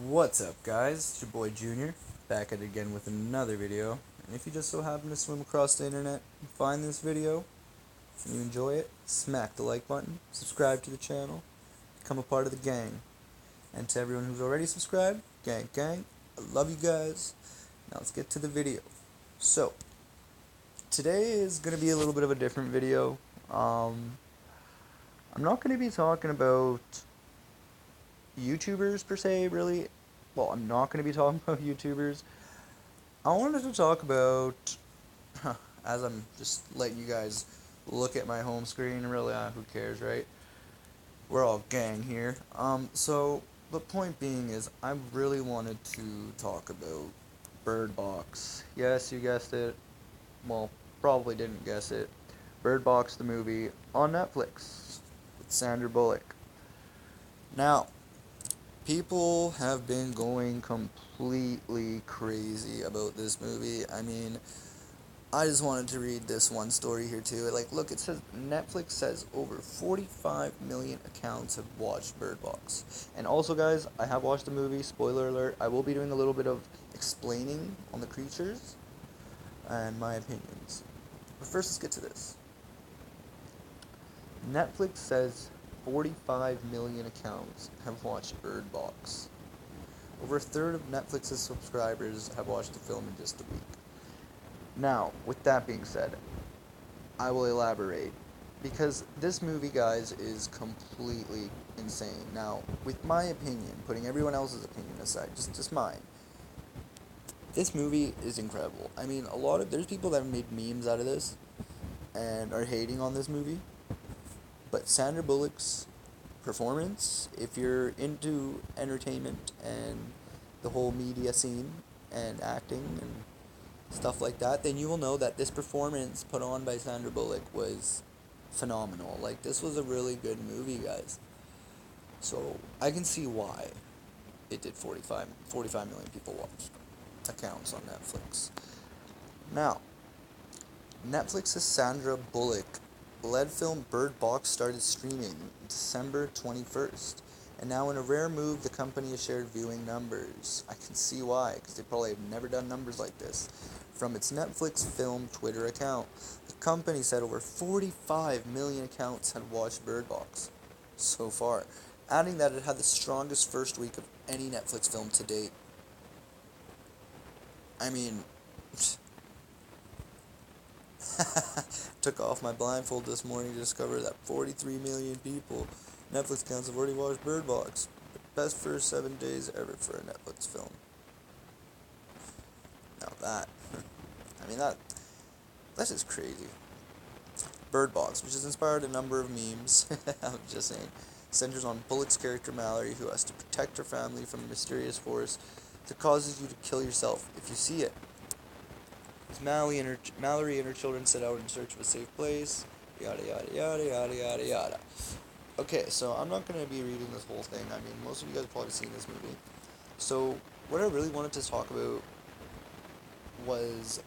What's up, guys? It's your boy Junior, back at it again with another video. And if you just so happen to swim across the internet and find this video, and you enjoy it, smack the like button, subscribe to the channel, become a part of the gang. And to everyone who's already subscribed, gang, I love you guys. Now let's get to the video. So, today is going to be a little bit of a different video. I'm not going to be talking about YouTubers per se, really. Well, I'm not going to be talking about YouTubers. I wanted to talk about, as I'm just letting you guys look at my home screen, really, who cares, right? We're all gang here. So, the point being is, I really wanted to talk about BIRDBOX. Yes, you guessed it. Well, probably didn't guess it. BIRDBOX, the movie, on Netflix, with Sandra Bullock. Now, people have been going completely crazy about this movie. I mean, I just wanted to read this one story here too. Like, look, it says Netflix says over 45 million accounts have watched Bird Box. And also, guys, I have watched the movie. Spoiler alert, I will be doing a little bit of explaining on the creatures and my opinions. But first, let's get to this. Netflix says 45 million accounts have watched Bird Box. Over a third of Netflix's subscribers have watched the film in just a week. Now, with that being said, I will elaborate. Because this movie, guys, is completely insane. Now, with my opinion, putting everyone else's opinion aside, just mine, this movie is incredible. I mean, there's people that have made memes out of this and are hating on this movie. But Sandra Bullock's performance, if you're into entertainment and the whole media scene and acting and stuff like that, then you will know that this performance put on by Sandra Bullock was phenomenal. Like, this was a really good movie, guys. So, I can see why it did 45 million people watched accounts on Netflix. Now, Netflix's Sandra Bullock led film Bird Box started streaming December 21st, and now in a rare move, the company has shared viewing numbers. I can see why, because they probably have never done numbers like this. From its Netflix film Twitter account, the company said over 45 million accounts had watched Bird Box so far, adding that it had the strongest first week of any Netflix film to date. I mean, took off my blindfold this morning to discover that 43 million people Netflix accounts have already watched Bird Box. The best first 7 days ever for a Netflix film. Now that, I mean that's just crazy. Bird Box, which has inspired a number of memes, I'm just saying, centers on Bullock's character Mallory, who has to protect her family from a mysterious force that causes you to kill yourself if you see it. As Mallory and her children set out in search of a safe place, yada yada yada yada yada yada. Okay, so I'm not going to be reading this whole thing. I mean, most of you guys have probably seen this movie. So, what I really wanted to talk about was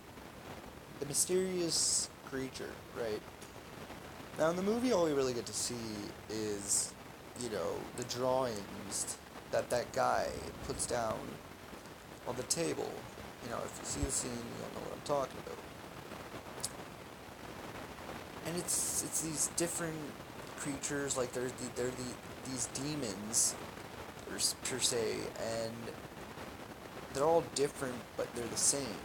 the mysterious creature, right? Now, in the movie, all we really get to see is, the drawings that guy puts down on the table. If you see the scene, you'll know what I'm talking about. And it's these different creatures, like these demons, per se, and they're all different, but they're the same.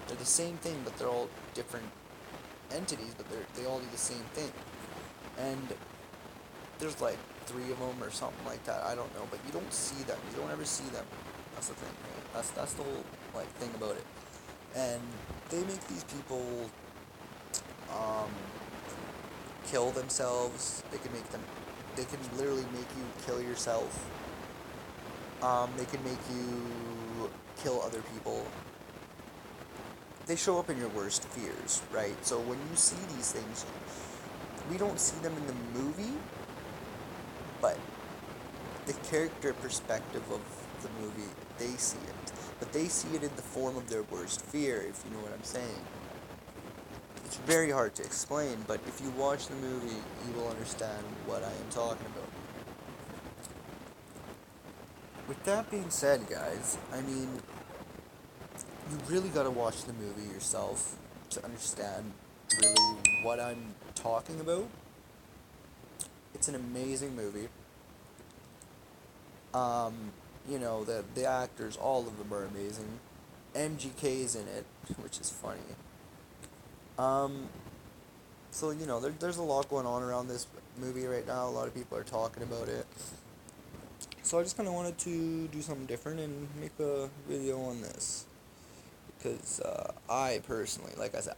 They're the same thing, but they're all different entities, but they all do the same thing. And there's like 3 of them or something like that. I don't know, but you don't see them. You don't ever see them. That's the thing, right? That's the whole thing about it. And they make these people kill themselves. They can literally make you kill yourself. They can make you kill other people. They show up in your worst fears, right? So when you see these things, we don't see them in the movie, but the character perspective of the movie, they see it. But they see it in the form of their worst fear, if you know what I'm saying. It's very hard to explain, but if you watch the movie, you will understand what I am talking about. with that being said, guys, I mean, you really gotta watch the movie yourself to understand really what I'm talking about. It's an amazing movie. Um, the actors, all of them are amazing. MGK is in it, which is funny. Um, so there's a lot going on around this movie right now. A lot of people are talking about it. So I just kind of wanted to do something different and make a video on this because I personally, like I said,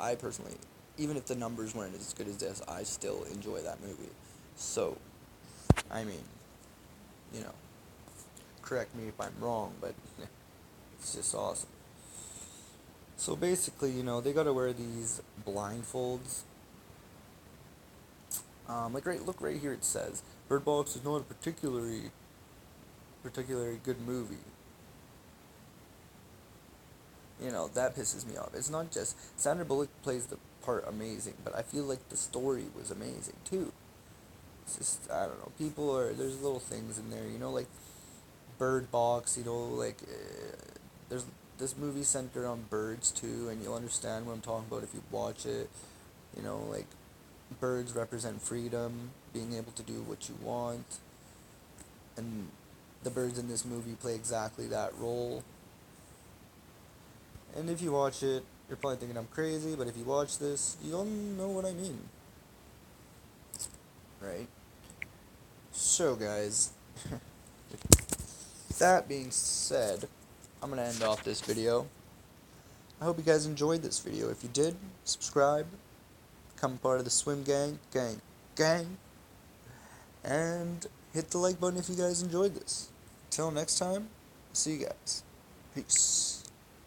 even if the numbers weren't as good as this, I still enjoy that movie. So, I mean, you know, correct me if I'm wrong, but it's just awesome. So basically, they gotta wear these blindfolds. Look right here. It says Bird Box is not a particularly good movie. That pisses me off. It's not just Sandra Bullock plays the part amazing, but I feel like the story was amazing too. It's just, I don't know. There's little things in there, like Bird Box. There's this movie centered on birds too, and you'll understand what I'm talking about if you watch it. Like birds represent freedom, being able to do what you want, and the birds in this movie play exactly that role. And if you watch it, you're probably thinking I'm crazy, but if you watch this, you'll know what I mean. Right? So, guys, that being said, I'm going to end off this video. I hope you guys enjoyed this video. If you did, subscribe, become part of the swim gang, and hit the like button if you guys enjoyed this. Till next time, see you guys. Peace.